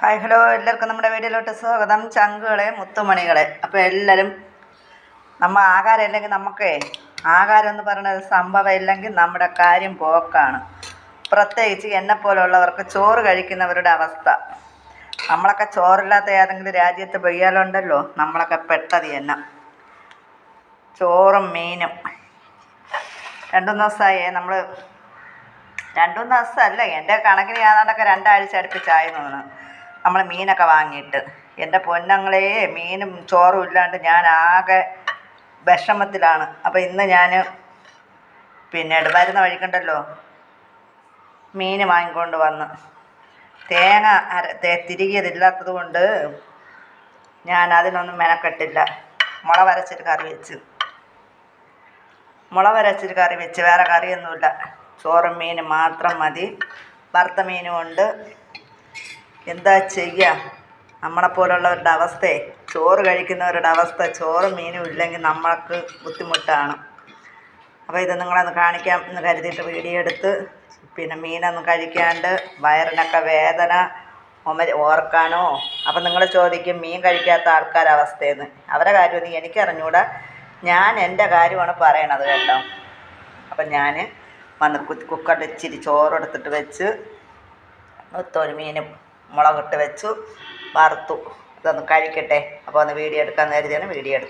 Hi hello, എല്ലാവർക്കും നമ്മുടെ വീഡിയോയിലോട്ട് സ്വാഗതം. ചങ്കുകളെ, മുത്തുമണികളെ. അപ്പോൾ എല്ലാവരും ആഹാരം ഇല്ലെങ്കിൽ ആഹാരം എന്ന് പറയുന്നത് സംഭവം ഇല്ലെങ്കിൽ നമ്മുടെ കാര്യം പോക്കാണ്. പ്രത്യേകിച്ച് എന്നെപ്പോലുള്ളവർക്ക് ചോറ് കഴിക്കുന്നവരുടെ അവസ്ഥ. നമ്മളൊക്കെ ചോറില്ലാത്ത ഏതെങ്കിലും രാജ്യത്ത് പെയ്യാലുണ്ടല്ലോ, നമ്മളൊക്കെ പെട്ടത് തന്നെ. ചോറും മീനും 2-3 ദിവസമായി നമ്മൾ 2-3 ദിവസമല്ല, എൻ്റെ കണക്കിന് ഏതാണ്ടൊക്കെ 2 ആഴ്ച അടുപ്പിച്ചായി തോന്നുന്നു നമ്മൾ മീനൊക്കെ വാങ്ങിയിട്ട്. എൻ്റെ പൊന്നങ്ങളെ, മീനും ചോറും ഇല്ലാണ്ട് ഞാൻ ആകെ വിഷമത്തിലാണ്. അപ്പോൾ ഇന്ന് ഞാൻ വരുന്ന വഴിക്കുണ്ടല്ലോ മീൻ വാങ്ങിക്കൊണ്ട് വന്ന് തേങ്ങ തിരികിയതില്ലാത്തത് കൊണ്ട് ഞാൻ അതിനൊന്നും മെനക്കെട്ടില്ല. മുളക് അരച്ചിട്ട് കറി വെച്ച് വേറെ കറിയൊന്നുമില്ല. ചോറും മീനും മാത്രം മതി. വറുത്ത മീനും ഉണ്ട്. എന്താ ചെയ്യുക, നമ്മളെപ്പോലുള്ളവരുടെ അവസ്ഥയെ, ചോറ് കഴിക്കുന്നവരുടെ അവസ്ഥ. ചോറും മീനും ഇല്ലെങ്കിൽ നമ്മൾക്ക് ബുദ്ധിമുട്ടാണ്. അപ്പോൾ ഇത് നിങ്ങളൊന്ന് കാണിക്കാം എന്ന് കരുതിയിട്ട് വീഡിയോ എടുത്ത്. മീനൊന്നും കഴിക്കാണ്ട് വയറിനൊക്കെ വേദന ഓർക്കാനോ. അപ്പം നിങ്ങൾ ചോദിക്കും മീൻ കഴിക്കാത്ത ആൾക്കാരുടെ അവസ്ഥയെന്ന്. അവരുടെ കാര്യമൊന്നും എനിക്കറിഞ്ഞൂടാ. ഞാൻ എൻ്റെ കാര്യമാണ് പറയണത് കേട്ടോ. അപ്പം ഞാൻ വന്ന് കുക്കറിൽ ഇച്ചിരി ചോറെടുത്തിട്ട് വെച്ച് ഒരു മീനും മുളകിട്ട് വെച്ചു, വറുത്തു. ഇതൊന്ന് കഴിക്കട്ടെ. അപ്പോൾ ഒന്ന് വീഡിയോ എടുക്കാൻ കരുതിയാണ് വീഡിയോ എടുത്തു.